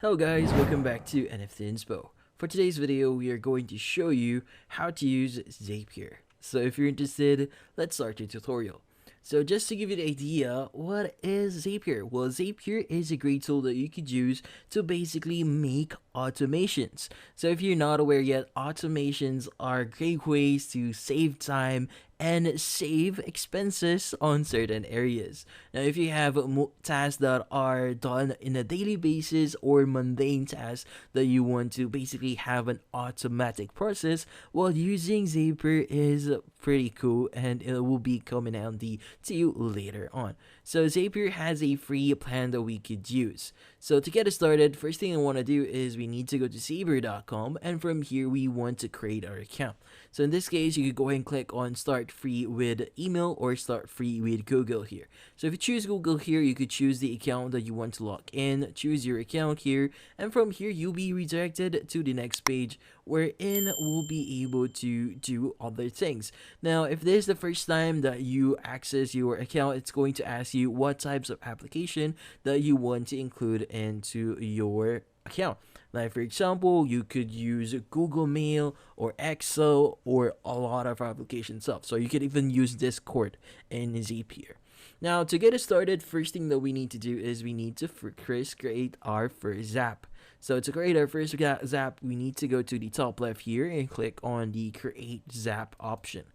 Hello guys, welcome back to NFT Inspo. For today's video, we are going to show you how to use Zapier. So if you're interested, let's start the tutorial. So just to give you the idea, what is Zapier? Well, Zapier is a great tool that you could use to basically make automations. So if you're not aware yet, automations are great ways to save time and save expenses on certain areas. Now, if you have tasks that are done in a daily basis or mundane tasks that you want to basically have an automatic process, well, using Zapier is pretty cool and it will be coming handy to you later on. So Zapier has a free plan that we could use. So to get it started, first thing I want to do is we need to go to Zapier.com, and from here we want to create our account. So in this case, you could go ahead and click on start free with email or start free with Google here. So if you choose Google here, you could choose the account that you want to log in, choose your account here, and from here you'll be redirected to the next page wherein we'll be able to do other things. Now, if this is the first time that you access your account, it's going to ask you what types of application that you want to include into your account. Like for example, you could use Google Mail or Excel or a lot of application stuff. So you could even use Discord in Zapier. Now to get it started, first thing that we need to do is we need to create our first zap. So to create our first zap, we need to go to the top left here and click on the create zap option.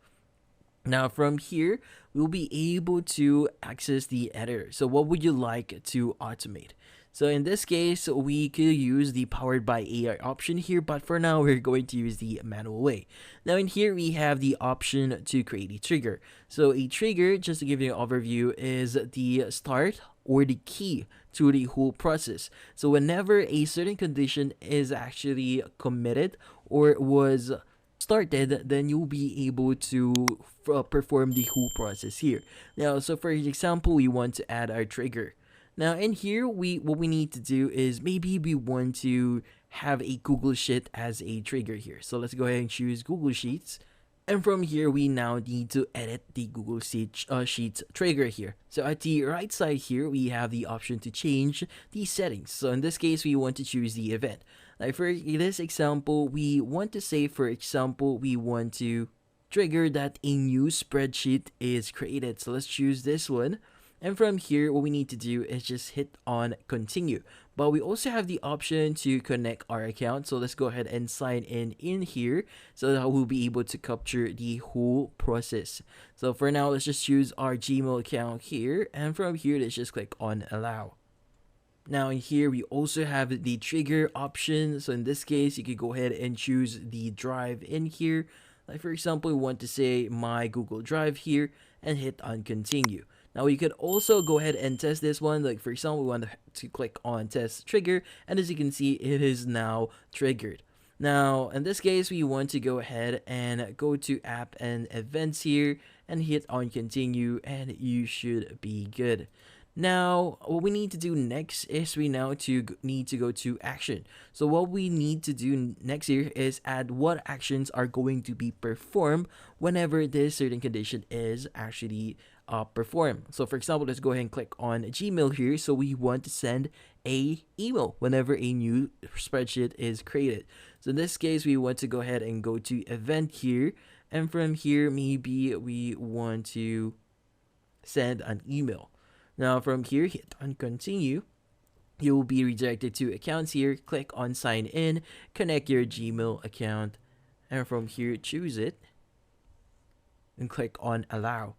Now from here, we'll be able to access the editor. So what would you like to automate? So in this case, we could use the powered by AI option here, but for now, we're going to use the manual way. Now in here, we have the option to create a trigger. So a trigger, just to give you an overview, is the start or the key to the whole process. So whenever a certain condition is actually committed or was started, then you'll be able to perform the whole process here. Now, so for example, we want to add our trigger. Now in here, what we need to do is maybe we want to have a Google Sheet as a trigger here. So let's go ahead and choose Google Sheets. And from here, we now need to edit the Google Sheets trigger here. So at the right side here, we have the option to change the settings. So in this case, we want to choose the event. Like for this example, we want to say, for example, we want to trigger that a new spreadsheet is created. So let's choose this one. And from here, what we need to do is just hit on continue. But we also have the option to connect our account. So let's go ahead and sign in here so that we'll be able to capture the whole process. So for now, let's just choose our Gmail account here. And from here, let's just click on allow. Now in here, we also have the trigger option. So in this case, you could go ahead and choose the drive in here. Like for example, we want to say my Google Drive here and hit on continue. Now you could also go ahead and test this one. Like for example, we want to click on test trigger, and as you can see, it is now triggered. Now in this case, we want to go ahead and go to app and events here and hit on continue, and you should be good. Now, what we need to do next is we now need to go to action. So what we need to do next here is add what actions are going to be performed whenever this certain condition is actually performed. So for example, let's go ahead and click on Gmail here. So we want to send a email whenever a new spreadsheet is created. So in this case, we want to go ahead and go to event here. And from here, maybe we want to send an email. Now from here, hit on continue. You will be redirected to accounts here. Click on sign in, connect your Gmail account, and from here choose it and click on allow.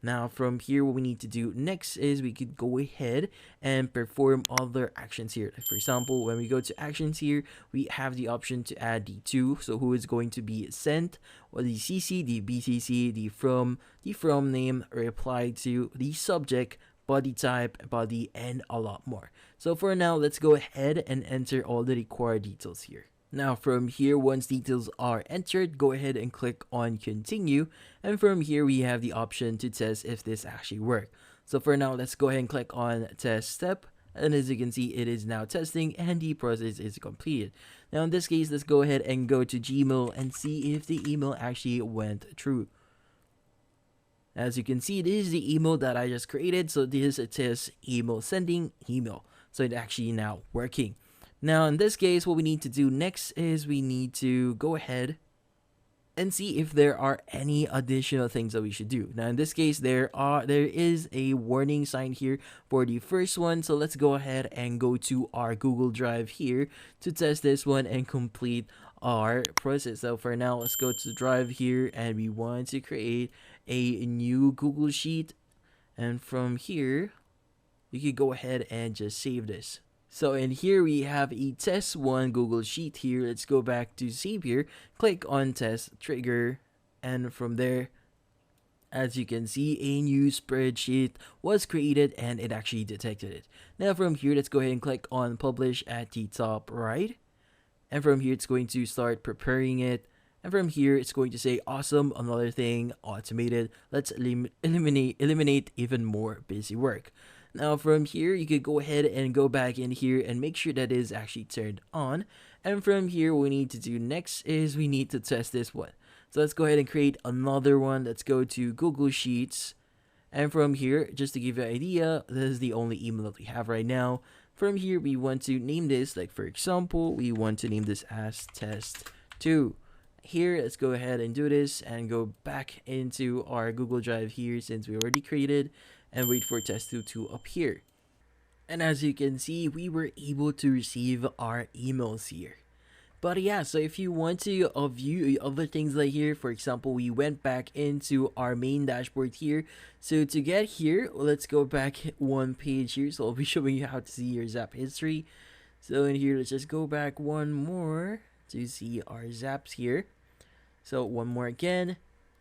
Now from here, what we need to do next is we could go ahead and perform other actions here. Like for example, when we go to actions here, we have the option to add the to. So who is going to be sent, or the CC, the BCC, the from name, reply to, the subject, body type, body, and a lot more. So for now, let's go ahead and enter all the required details here. Now from here, once details are entered, go ahead and click on continue. And from here, we have the option to test if this actually works. So for now, let's go ahead and click on test step. And as you can see, it is now testing and the process is completed. Now in this case, let's go ahead and go to Gmail and see if the email actually went through. As you can see, this is the email that I just created. So this it says email sending email. So it's actually now working. Now in this case, what we need to do next is we need to go ahead and see if there are any additional things that we should do. Now in this case, there is a warning sign here for the first one, so let's go ahead and go to our Google Drive here to test this one and complete our process. So for now, let's go to Drive here, and we want to create a new Google Sheet, and from here you can go ahead and just save this. So in here we have a test one Google Sheet here. Let's go back to Zapier, click on test trigger, and from there, as you can see, a new spreadsheet was created and it actually detected it. Now from here, let's go ahead and click on publish at the top right. And from here, it's going to start preparing it. And from here, it's going to say, awesome, another thing, automated. Let's eliminate even more busy work. Now from here, you could go ahead and go back in here and make sure that is actually turned on. And from here, what we need to do next is we need to test this one. So let's go ahead and create another one. Let's go to Google Sheets. And from here, just to give you an idea, this is the only email that we have right now. From here, we want to name this, like for example, we want to name this as test2. Here, let's go ahead and do this and go back into our Google Drive here since we already created, and wait for test2 to appear. And as you can see, we were able to receive our emails here. But yeah, so if you want to view other things like here, for example, we went back into our main dashboard here. So to get here, let's go back one page here. So I'll be showing you how to see your Zap history. So in here, let's just go back one more to see our Zaps here. So one more again.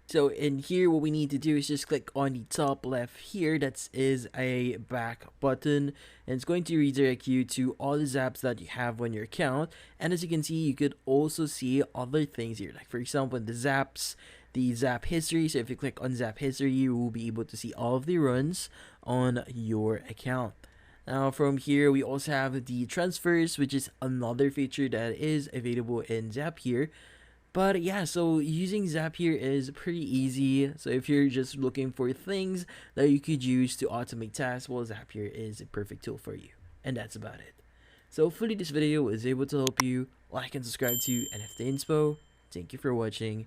So in here, what we need to do is just click on the top left here. That is a back button, and it's going to redirect you to all the Zaps that you have on your account. And as you can see, you could also see other things here, like for example, the Zaps, the Zap history. So if you click on Zap history, you will be able to see all of the runs on your account. Now from here, we also have the transfers, which is another feature that is available in Zapier. But yeah, so using Zapier is pretty easy. So if you're just looking for things that you could use to automate tasks, well, Zapier is a perfect tool for you. And that's about it. So hopefully this video was able to help you. Like and subscribe to NFT Inspo. Thank you for watching.